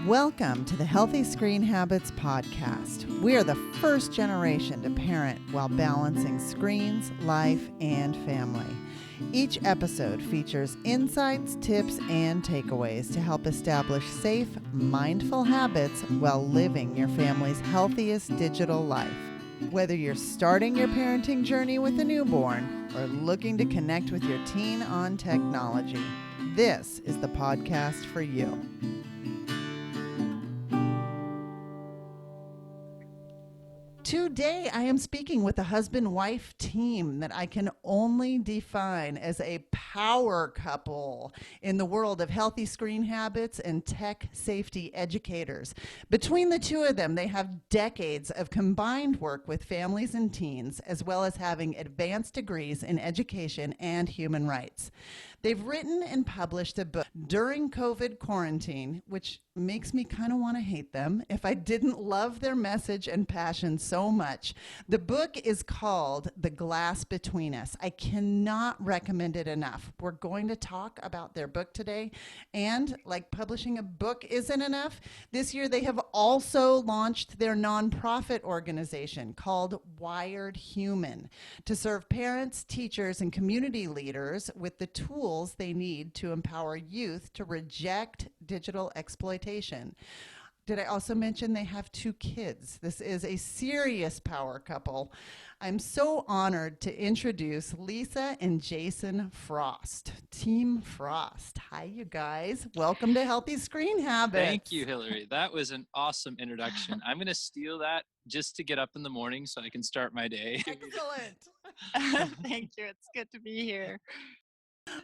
Welcome to the Healthy Screen Habits podcast. We are the first generation to parent while balancing screens, life, and family. Each episode features insights, tips, and takeaways to help establish safe, mindful habits while living your family's healthiest digital life. Whether you're starting your parenting journey with a newborn or looking to connect with your teen on technology, this is the podcast for you. Today, I am speaking with a husband-wife team that I can only define as a power couple in the world of healthy screen habits and tech safety educators. Between the two of them, they have decades of combined work with families and teens, as well as having advanced degrees in education and human rights. They've written and published a book during COVID quarantine, which makes me kind of want to hate them if I didn't love their message and passion so much. The book is called The Glass Between Us. I cannot recommend it enough. We're going to talk about their book today, and like publishing a book isn't enough, this year they have also launched their nonprofit organization called Wired Human to serve parents, teachers, and community leaders with the tools they need to empower youth to reject digital exploitation. Did I also mention they have 2 kids? This is a serious power couple. I'm so honored to introduce Lisa and Jason Frost, Team Frost. Hi, you guys. Welcome to Healthy Screen Habits. Thank you, Hillary. That was an awesome introduction. I'm going to steal that just to get up in the morning so I can start my day. Excellent. Thank you. It's good to be here.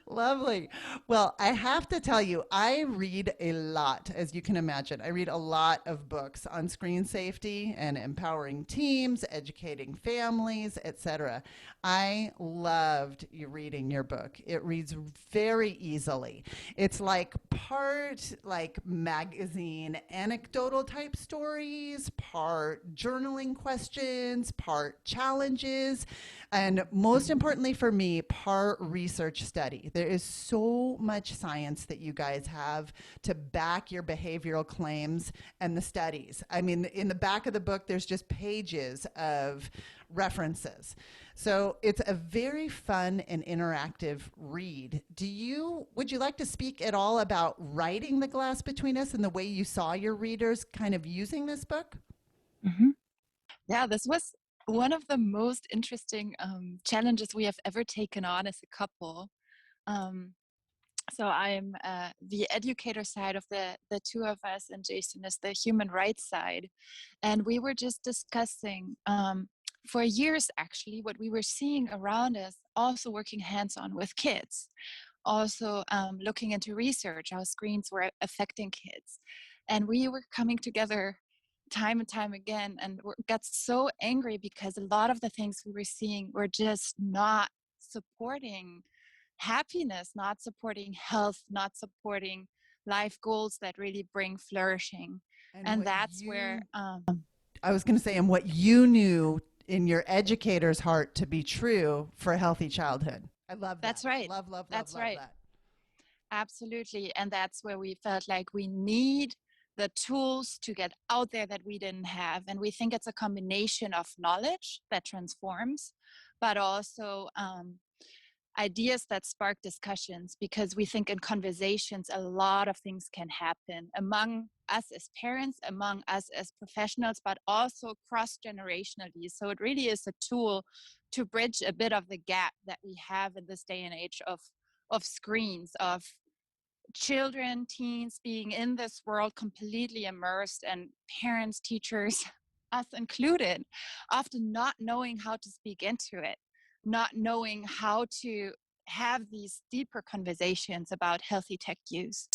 Lovely. Well, I have to tell you, I read a lot, as you can imagine. I read a lot of books on screen safety and empowering teams, educating families, etc. I loved you reading your book. It reads very easily. It's like part like magazine anecdotal type stories, part journaling questions, part challenges, and most importantly for me, part research study. There is so much science that you guys have to back your behavioral claims and the studies. I mean, in the back of the book, there's just pages of references. So it's a very fun and interactive read. Would you like to speak at all about writing The Glass Between Us and the way you saw your readers kind of using this book? Mm-hmm. Yeah, this was one of the most interesting challenges we have ever taken on as a couple. So I'm the educator side of the two of us, and Jason is the human rights side. And we were just discussing for years, actually, what we were seeing around us, also working hands-on with kids, also looking into research, how screens were affecting kids. And we were coming together time and time again and got so angry because a lot of the things we were seeing were just not supporting happiness, not supporting health, not supporting life goals that really bring flourishing. And that's where I was going to say, and what you knew in your educator's heart to be true for a healthy childhood. I love that. That's right. Love that's love right. that. Absolutely. And that's where we felt like we need the tools to get out there that we didn't have. And we think it's a combination of knowledge that transforms, but also ideas that spark discussions, because we think in conversations a lot of things can happen among us as parents, among us as professionals, but also cross-generationally. So it really is a tool to bridge a bit of the gap that we have in this day and age of screens, of children, teens being in this world completely immersed, and parents, teachers, us included, often not knowing how to speak into it, not knowing how to have these deeper conversations about healthy tech use.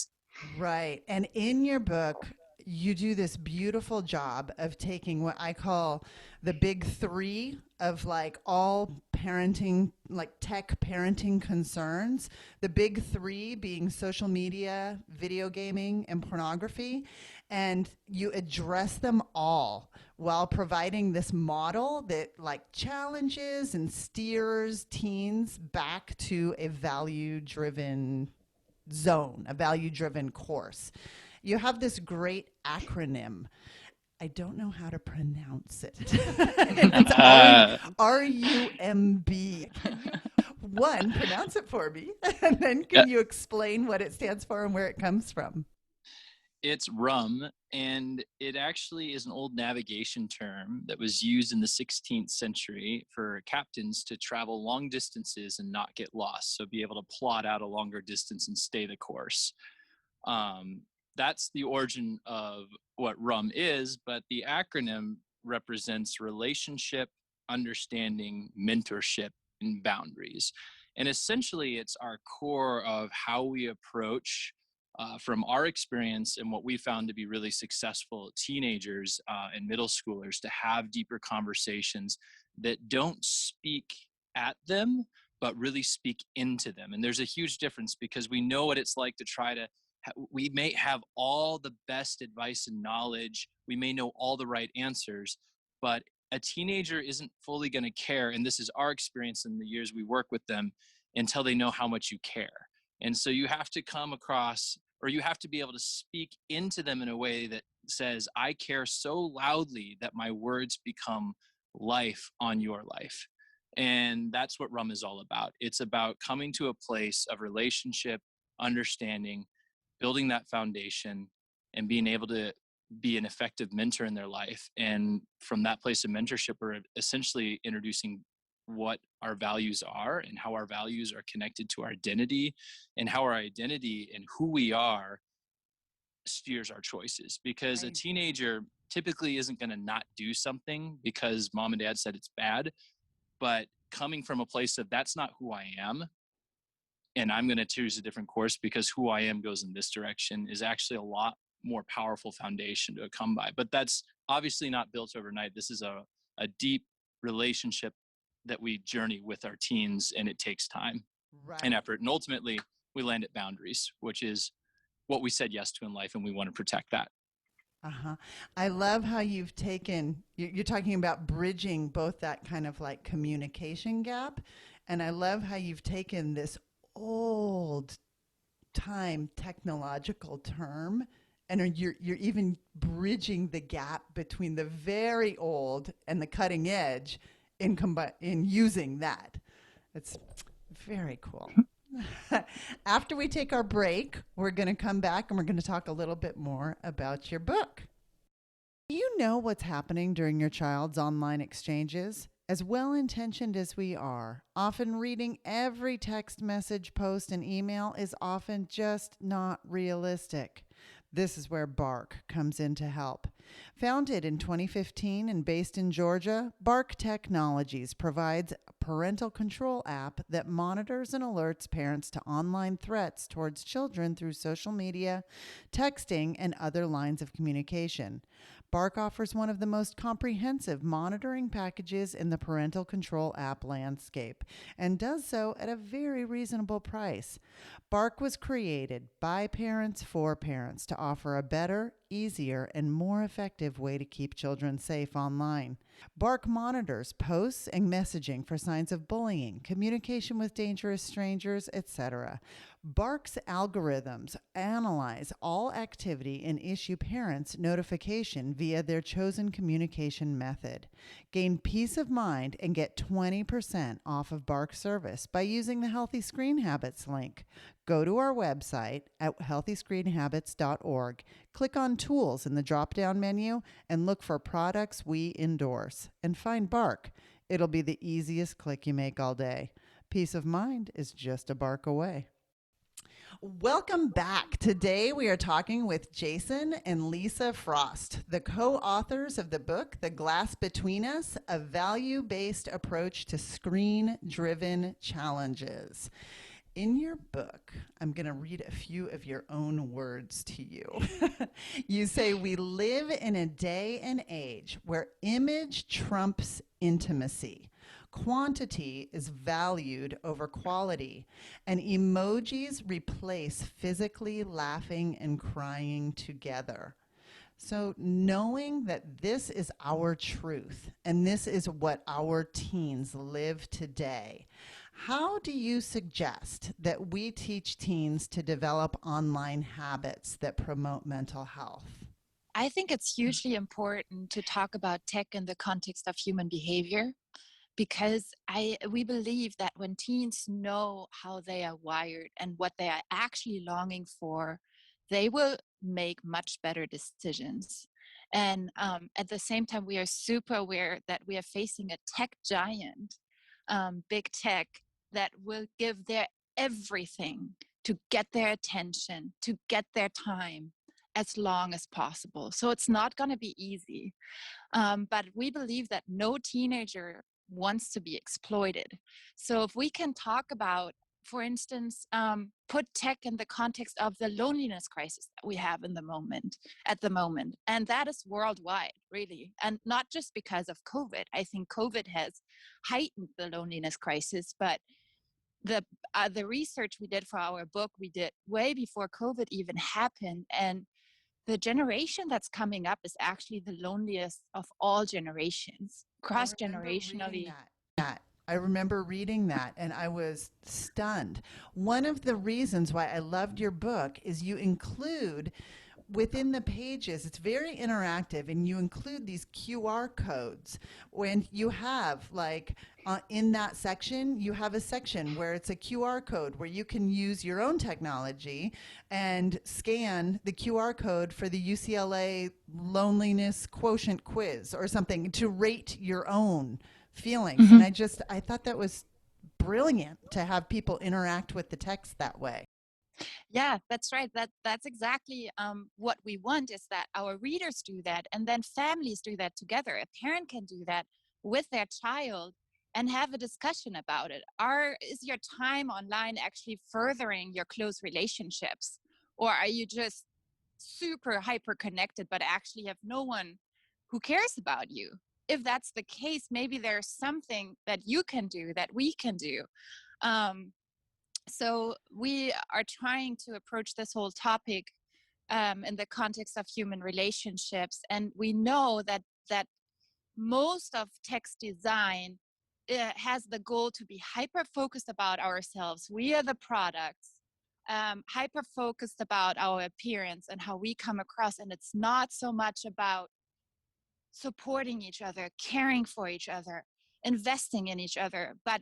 Right. And in your book, you do this beautiful job of taking what I call the big 3 of like all parenting, like tech parenting concerns. The big 3 being social media, video gaming, and pornography. And you address them all while providing this model that like challenges and steers teens back to a value-driven zone, a value-driven course. You have this great acronym. I don't know how to pronounce it. It's RUMB. Can you, one, pronounce it for me, and then can you explain what it stands for and where it comes from? It's rum, and it actually is an old navigation term that was used in the 16th century for captains to travel long distances and not get lost. So be able to plot out a longer distance and stay the course. That's the origin of what rum is, but the acronym represents relationship, understanding, mentorship, and boundaries. And essentially, it's our core of how we approach, from our experience and what we found to be really successful teenagers and middle schoolers, to have deeper conversations that don't speak at them, but really speak into them. And there's a huge difference, because we know what it's like to try to we may have all the best advice and knowledge. We may know all the right answers, but a teenager isn't fully going to care. And this is our experience in the years we work with them, until they know how much you care. And so you have to come across, or you have to be able to speak into them in a way that says, I care so loudly that my words become life on your life. And that's what rum is all about. It's about coming to a place of relationship, understanding, building that foundation, and being able to be an effective mentor in their life. And from that place of mentorship, we're essentially introducing what our values are and how our values are connected to our identity, and how our identity and who we are steers our choices. Because a teenager typically isn't going to not do something because mom and dad said it's bad, but coming from a place of, that's not who I am, and I'm going to choose a different course because who I am goes in this direction, is actually a lot more powerful foundation to come by. But that's obviously not built overnight. This is a deep relationship that we journey with our teens, and it takes time and effort. And ultimately, we land at boundaries, which is what we said yes to in life, and we want to protect that. Uh-huh. I love how you've taken, you're talking about bridging both that kind of like communication gap. And I love how you've taken this old time technological term, and you're even bridging the gap between the very old and the cutting edge in using that. It's very cool. After we take our break, we're going to come back and we're going to talk a little bit more about your book. Do you know what's happening during your child's online exchanges? As well-intentioned as we are, often reading every text message, post, and email is often just not realistic. This is where Bark comes in to help. Founded in 2015 and based in Georgia, Bark Technologies provides a parental control app that monitors and alerts parents to online threats towards children through social media, texting, and other lines of communication. Bark offers one of the most comprehensive monitoring packages in the parental control app landscape, and does so at a very reasonable price. Bark was created by parents for parents to offer a better, easier, and more effective way to keep children safe online. Bark monitors posts and messaging for signs of bullying, communication with dangerous strangers, etc. Bark's algorithms analyze all activity and issue parents notification via their chosen communication method. Gain peace of mind and get 20% off of Bark service by using the Healthy Screen Habits link. Go to our website at healthyscreenhabits.org, click on Tools in the drop-down menu, and look for products we endorse, and find Bark. It'll be the easiest click you make all day. Peace of mind is just a bark away. Welcome back. Today we are talking with Jason and Lisa Frost, the co-authors of the book, The Glass Between Us, a value-based approach to screen-driven challenges. In your book, I'm going to read a few of your own words to you. You say, we live in a day and age where image trumps intimacy. Quantity is valued over quality, and emojis replace physically laughing and crying together. So knowing that this is our truth and this is what our teens live today, How do you suggest that we teach teens to develop online habits that promote mental health? I think it's hugely important to talk about tech in the context of human behavior because we believe that when teens know how they are wired and what they are actually longing for, they will make much better decisions. And at the same time, we are super aware that we are facing a tech giant, big tech, that will give their everything to get their attention, to get their time as long as possible. So it's not going to be easy. But we believe that no teenager wants to be exploited. So if we can talk about, for instance, put tech in the context of the loneliness crisis that we have at the moment, and that is worldwide, really, and not just because of COVID. I think COVID has heightened the loneliness crisis, but the research we did for our book we did way before COVID even happened, and the generation that's coming up is actually the loneliest of all generations, I cross remember reading generationally. that. I remember reading that and I was stunned. One of the reasons why I loved your book is you include within the pages, it's very interactive, and you include these QR codes. When you have, like, in that section, you have a section where it's a QR code where you can use your own technology and scan the QR code for the UCLA loneliness quotient quiz or something to rate your own feelings. And Mhm. I thought that was brilliant to have people interact with the text that way. Yeah, that's right. That's exactly what we want, is that our readers do that, and then families do that together. A parent can do that with their child and have a discussion about it. Is your time online actually furthering your close relationships, or are you just super hyper connected but actually have no one who cares about you? If that's the case, maybe there's something that you can do, that we can do. Um, so we are trying to approach this whole topic in the context of human relationships, and we know that most of text design has the goal to be hyper focused about ourselves. We are the products, hyper focused about our appearance and how we come across, and it's not so much about supporting each other, caring for each other, investing in each other, but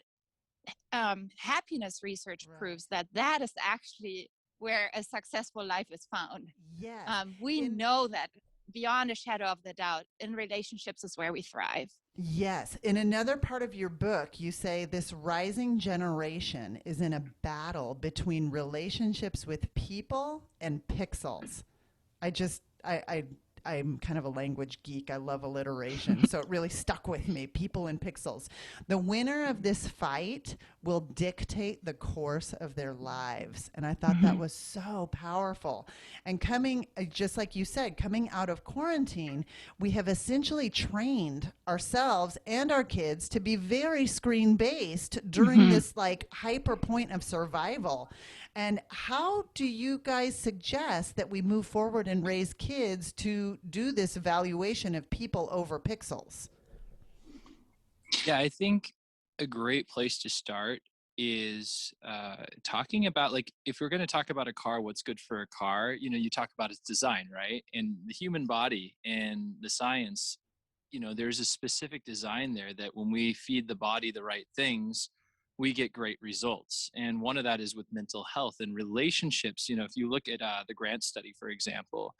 happiness research Right. proves that that is actually where a successful life is found. Yes. We In know that beyond a shadow of the doubt, in relationships is where we thrive. Yes. In another part of your book, you say this rising generation is in a battle between relationships with people and pixels. I just I'm kind of a language geek. I love alliteration. So it really stuck with me. People and pixels. The winner of this fight will dictate the course of their lives. And I thought that Mhm. was so powerful. And coming, just like you said, coming out of quarantine, we have essentially trained ourselves and our kids to be very screen based during Mhm. this like hyper point of survival. And how do you guys suggest that we move forward and raise kids to do this evaluation of people over pixels? Yeah, I think a great place to start is talking about, like, if we're going to talk about a car, what's good for a car, you talk about its design, right? And the human body and the science, there's a specific design there that when we feed the body the right things, we get great results. And one of that is with mental health and relationships. If you look at the grant study, for example,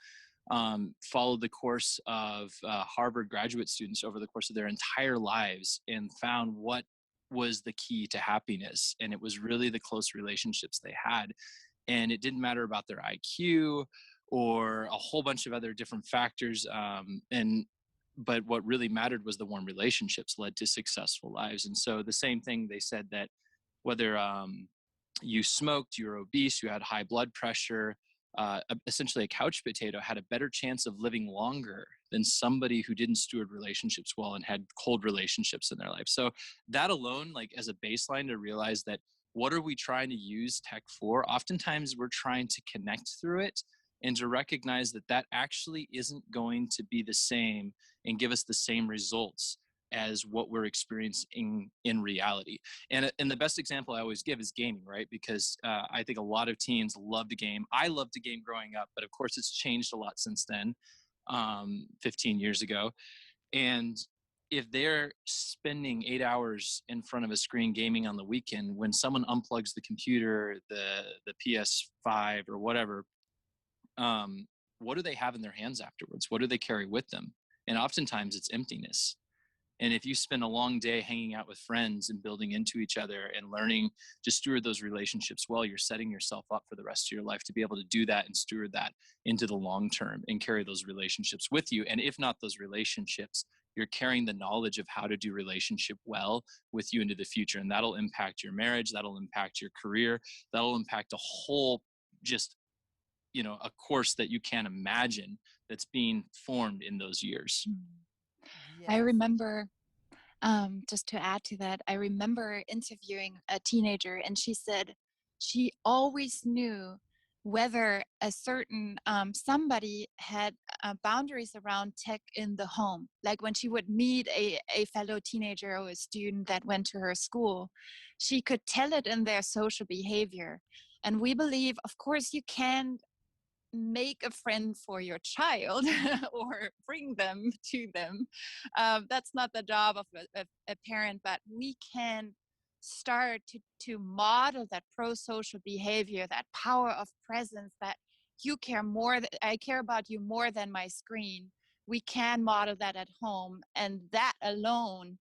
followed the course of Harvard graduate students over the course of their entire lives and found what was the key to happiness. And it was really the close relationships they had. And it didn't matter about their IQ or a whole bunch of other different factors. But what really mattered was the warm relationships led to successful lives. And so the same thing, they said that whether you smoked, you were obese, you had high blood pressure, essentially a couch potato had a better chance of living longer than somebody who didn't steward relationships well and had cold relationships in their life. So that alone, like as a baseline, to realize that what are we trying to use tech for? Oftentimes we're trying to connect through it, and to recognize that that actually isn't going to be the same and give us the same results as what we're experiencing in reality. And the best example I always give is gaming, right? Because I think a lot of teens love to game. I loved to game growing up, but of course it's changed a lot since then, 15 years ago. And if they're spending 8 hours in front of a screen gaming on the weekend, when someone unplugs the computer, the PS5 or whatever, what do they have in their hands afterwards? What do they carry with them? And oftentimes it's emptiness. And if you spend a long day hanging out with friends and building into each other and learning to steward those relationships well, you're setting yourself up for the rest of your life to be able to do that and steward that into the long term and carry those relationships with you. And if not those relationships, you're carrying the knowledge of how to do relationship well with you into the future. And that'll impact your marriage, that'll impact your career, that'll impact a whole, just, a course that you can't imagine that's being formed in those years. I Yes. remember, just to add to that, I remember interviewing a teenager, and she said she always knew whether a certain somebody had boundaries around tech in the home. Like when she would meet a fellow teenager or a student that went to her school, she could tell it in their social behavior. And we believe, of course, you can make a friend for your child or bring them to them. That's not the job of a parent, but we can start to model that pro-social behavior, that power of presence, that you care more, I care about you more than my screen. We can model that at home, and that alone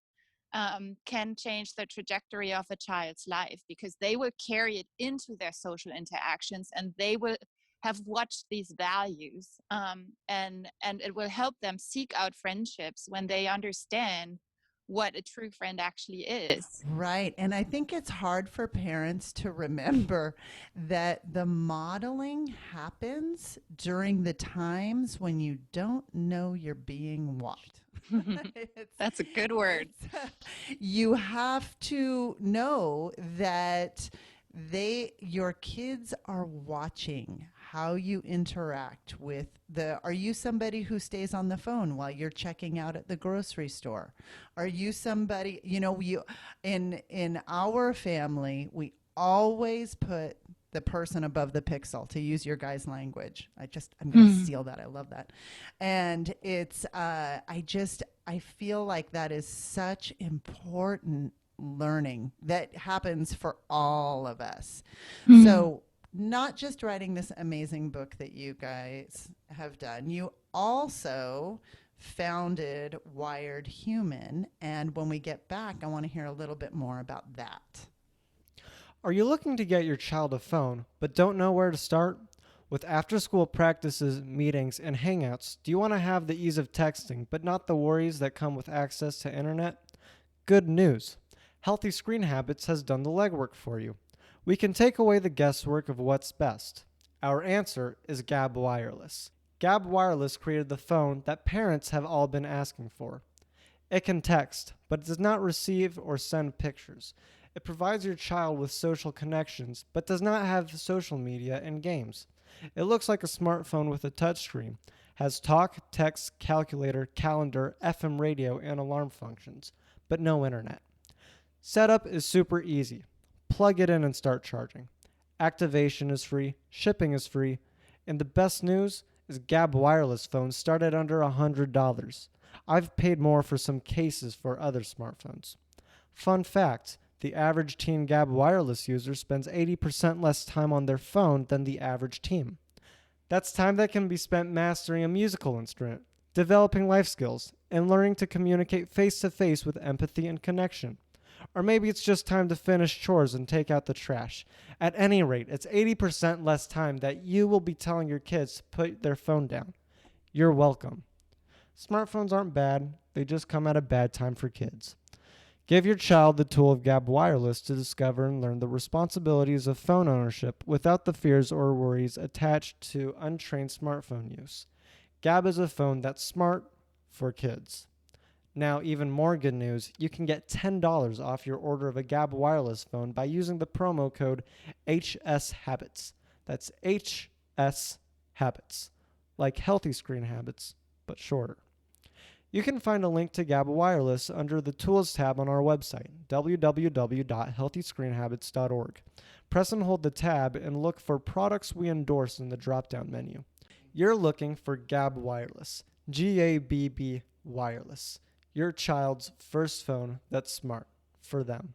can change the trajectory of a child's life, because they will carry it into their social interactions, and they will have watched these values, and it will help them seek out friendships when they understand what a true friend actually is. Right. And I think it's hard for parents to remember that the modeling happens during the times when you don't know you're being watched. That's a good word. You have to know that your kids are watching how you interact with are you somebody who stays on the phone while you're checking out at the grocery store? Are you somebody, in our family, we always put the person above the pixel, to use your guys' language. I'm going to steal that. I love that. And it's, I feel like that is such important learning that happens for all of us. So not just writing this amazing book that you guys have done, you also founded Wired Human. And when we get back, I want to hear a little bit more about that. Are you looking to get your child a phone, but don't know where to start? With after-school practices, meetings, and hangouts, do you want to have the ease of texting, but not the worries that come with access to internet? Good news. Healthy Screen Habits has done the legwork for you. We can take away the guesswork of what's best. Our answer is Gab Wireless. Gab Wireless created the phone that parents have all been asking for. It can text, but it does not receive or send pictures. It provides your child with social connections, but does not have social media and games. It looks like a smartphone with a touchscreen, has talk, text, calculator, calendar, FM radio, and alarm functions, but no internet. Setup is super easy. Plug it in and start charging. Activation is free, shipping is free, and the best news is Gab Wireless phones start at under $100. I've paid more for some cases for other smartphones. Fun fact, the average teen Gab Wireless user spends 80% less time on their phone than the average teen. That's time that can be spent mastering a musical instrument, developing life skills, and learning to communicate face-to-face with empathy and connection. Or maybe it's just time to finish chores and take out the trash. At any rate, it's 80% less time that you will be telling your kids to put their phone down. You're welcome. Smartphones aren't bad, they just come at a bad time for kids. Give your child the tool of Gab Wireless to discover and learn the responsibilities of phone ownership without the fears or worries attached to untrained smartphone use. Gab is a phone that's smart for kids. Now, even more good news, you can get $10 off your order of a Gab Wireless phone by using the promo code HSHabits. That's HS Habits, like Healthy Screen Habits, but shorter. You can find a link to GABA Wireless under the Tools tab on our website, www.healthyscreenhabits.org. Press and hold the tab and look for products we endorse in the drop-down menu. You're looking for GAB Wireless, GABB Wireless, your child's first phone that's smart for them.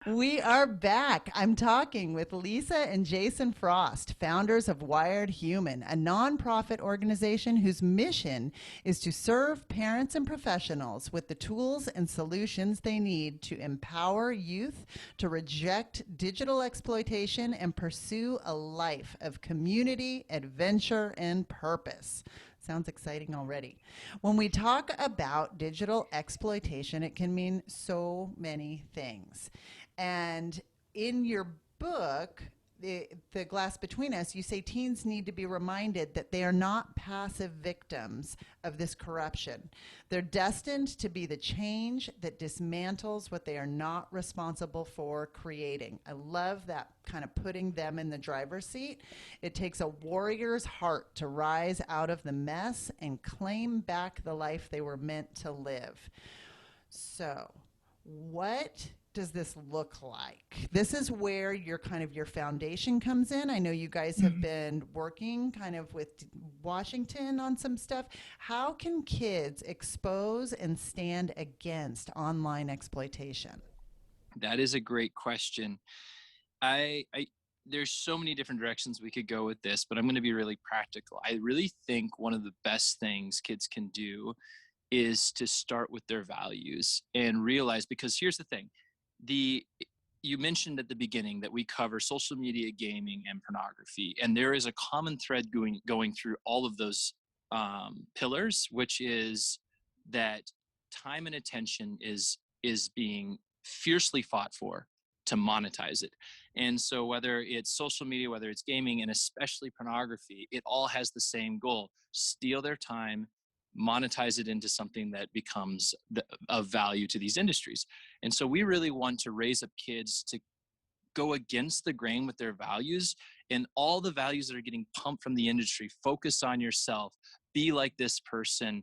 We are back. I'm talking with Lisa and Jason Frost, founders of Wired Human, a nonprofit organization whose mission is to serve parents and professionals with the tools and solutions they need to empower youth to reject digital exploitation and pursue a life of community, adventure, and purpose. Sounds exciting already. When we talk about digital exploitation, it can mean so many things. And in your book, the Glass Between Us, you say teens need to be reminded that they are not passive victims of this corruption. They're destined to be the change that dismantles what they are not responsible for creating. I love that, kind of putting them in the driver's seat. It takes a warrior's heart to rise out of the mess and claim back the life they were meant to live. So, what does this look like? This is where your foundation comes in. I know you guys have been working kind of with Washington on some stuff. How can kids expose and stand against online exploitation? That is a great question. I there's so many different directions we could go with this, but I'm going to be really practical. I really think one of the best things kids can do is to start with their values and realize, because here's the thing, the you mentioned at the beginning that we cover social media, gaming, and pornography, and there is a common thread going through all of those pillars, which is that time and attention is being fiercely fought for to monetize it. And so whether it's social media, whether it's gaming, and especially pornography, it all has the same goal: steal their time, monetize it into something that becomes of value to these industries. And so we really want to raise up kids to go against the grain with their values, and all the values that are getting pumped from the industry. Focus on yourself, be like this person,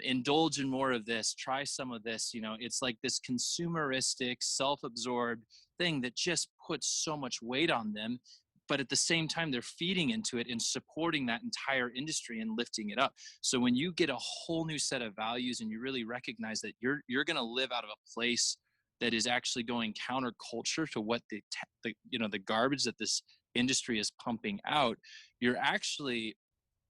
indulge in more of this, try some of this. It's like this consumeristic, self-absorbed thing that just puts so much weight on them, but at the same time they're feeding into it and supporting that entire industry and lifting it up. So when you get a whole new set of values and you really recognize that you're going to live out of a place that is actually going counterculture to what the garbage that this industry is pumping out, you're actually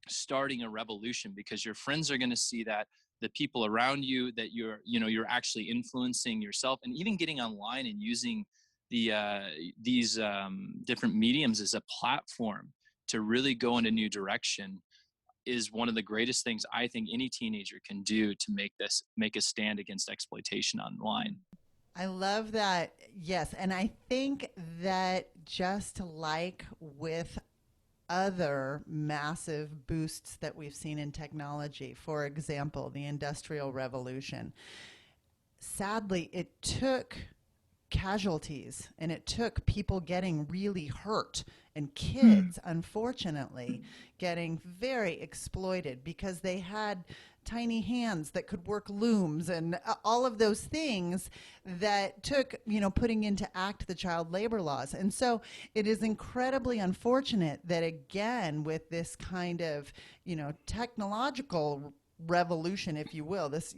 starting a revolution, because your friends are going to see that, the people around you, that you're actually influencing yourself, and even getting online and using these different mediums as a platform to really go in a new direction is one of the greatest things I think any teenager can do to make a stand against exploitation online. I love that. Yes. And I think that just like with other massive boosts that we've seen in technology, for example, the Industrial Revolution, sadly, it took casualties and it took people getting really hurt and kids, unfortunately, getting very exploited because they had tiny hands that could work looms and all of those things that took, putting into act the child labor laws. And so it is incredibly unfortunate that, again, with this kind of, technological revolution, if you will, this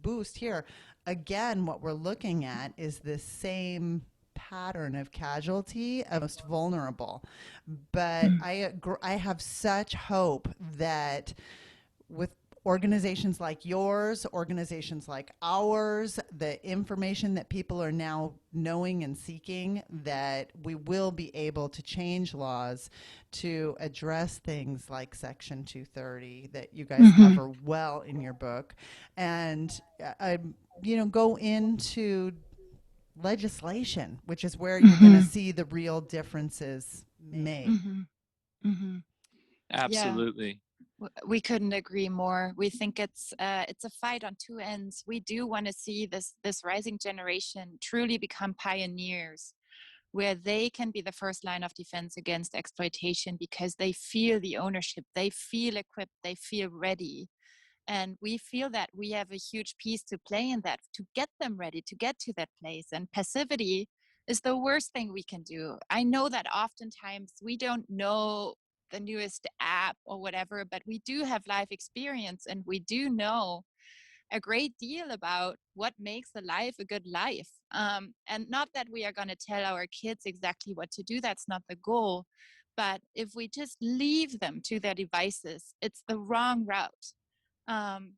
boost here, again, what we're looking at is the same pattern of casualty of most vulnerable. But I have such hope that with organizations like yours, organizations like ours, the information that people are now knowing and seeking, that we will be able to change laws to address things like Section 230 that you guys cover well in your book, and go into legislation, which is where you're going to see the real differences made. Absolutely. We couldn't agree more. We think it's a fight on two ends. We do want to see this rising generation truly become pioneers, where they can be the first line of defense against exploitation because they feel the ownership, they feel equipped, they feel ready. And we feel that we have a huge piece to play in that, to get them ready to get to that place. And passivity is the worst thing we can do. I know that oftentimes we don't know the newest app or whatever, but we do have life experience and we do know a great deal about what makes a life a good life. And not that we are going to tell our kids exactly what to do, that's not the goal. But if we just leave them to their devices, it's the wrong route. Um,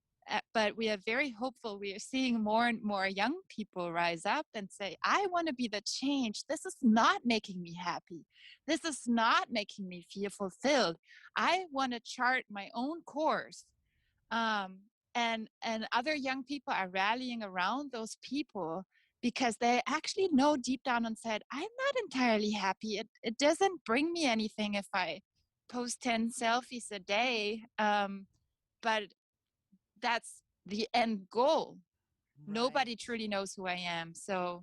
but we are very hopeful. We are seeing more and more young people rise up and say, I want to be the change. This is not making me happy. This is not making me feel fulfilled. I want to chart my own course. Um, and other young people are rallying around those people because they actually know deep down inside, I'm not entirely happy. It doesn't bring me anything if I post 10 selfies a day. But that's the end goal. Right. Nobody truly knows who I am. So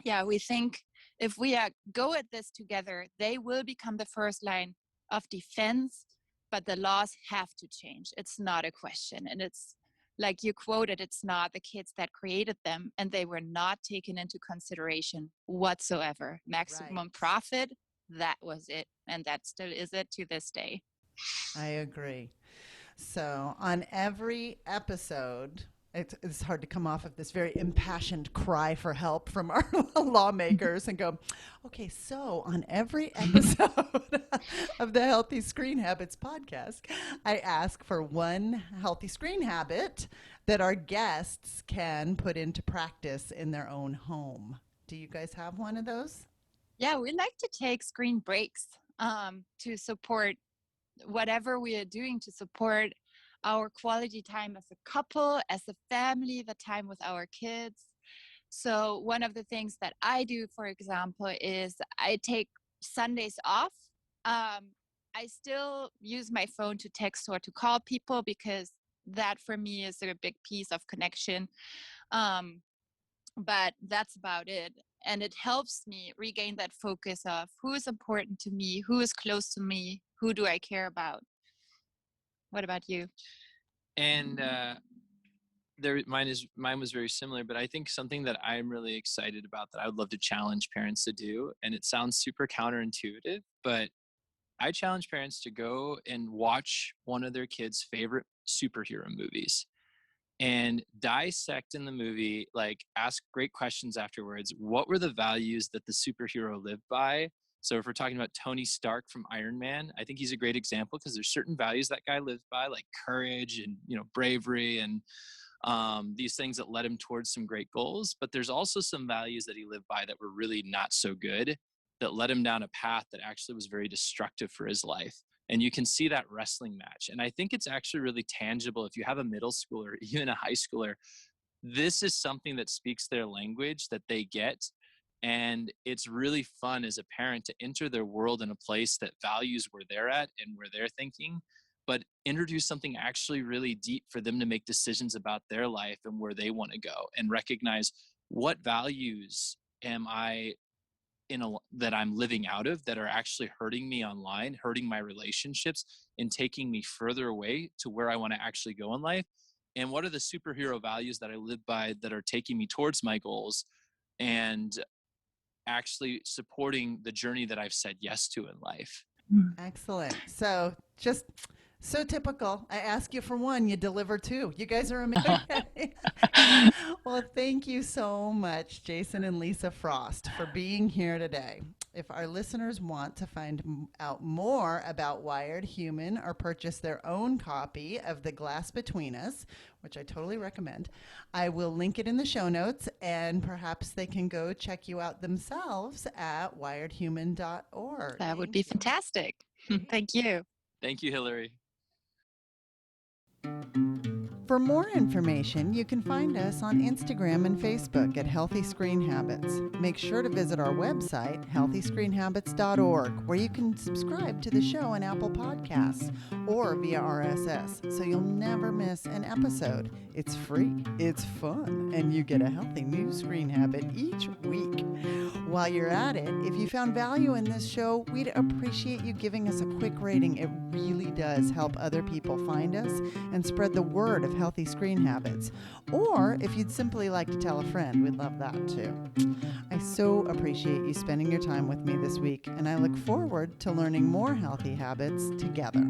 yeah, we think if we go at this together, they will become the first line of defense, but the laws have to change. It's not a question. And it's like you quoted, it's not the kids that created them, and they were not taken into consideration whatsoever. Right. Maximum profit, that was it. And that still is it to this day. I agree. So, on every episode, it's hard to come off of this very impassioned cry for help from our lawmakers and go, okay, so on every episode of the Healthy Screen Habits podcast, I ask for one healthy screen habit that our guests can put into practice in their own home. Do you guys have one of those? Yeah, we like to take screen breaks to support whatever we are doing, to support our quality time as a couple, as a family, the time with our kids. So, one of the things that I do, for example, is I take Sundays off. I still use my phone to text or to call people because that for me is a big piece of connection. Um, but that's about it. And it helps me regain that focus of who is important to me, who is close to me, who do I care about. What about you? And mine was very similar, but I think something that I'm really excited about that I would love to challenge parents to do, and it sounds super counterintuitive, but I challenge parents to go and watch one of their kids' favorite superhero movies and dissect in the movie, like ask great questions afterwards. What were the values that the superhero lived by? So if we're talking about Tony Stark from Iron Man, I think he's a great example because there's certain values that guy lived by, like courage and bravery and these things that led him towards some great goals. But there's also some values that he lived by that were really not so good, that led him down a path that actually was very destructive for his life. And you can see that wrestling match. And I think it's actually really tangible if you have a middle schooler, even a high schooler. This is something that speaks their language that they get. And it's really fun as a parent to enter their world in a place that values where they're at and where they're thinking, but introduce something actually really deep for them to make decisions about their life and where they want to go, and recognize what values am I that I'm living out of that are actually hurting me online, hurting my relationships, and taking me further away to where I want to actually go in life. And what are the superhero values that I live by that are taking me towards my goals and actually supporting the journey that I've said yes to in life? Excellent. So just so typical. I ask you for one, you deliver two. You guys are amazing. Well, thank you so much, Jason and Lisa Frost, for being here today. If our listeners want to find out more about Wired Human or purchase their own copy of The Glass Between Us, which I totally recommend, I will link it in the show notes, and perhaps they can go check you out themselves at wiredhuman.org. That would be fantastic. Thank you. Thank you, Hillary. For more information, you can find us on Instagram and Facebook at Healthy Screen Habits. Make sure to visit our website, healthyscreenhabits.org, where you can subscribe to the show on Apple Podcasts or via RSS, so you'll never miss an episode. It's free, it's fun, and you get a healthy new screen habit each week. While you're at it, if you found value in this show, we'd appreciate you giving us a quick rating. It really does help other people find us and spread the word of healthy screen habits. Or if you'd simply like to tell a friend, we'd love that too. I so appreciate you spending your time with me this week, and I look forward to learning more healthy habits together.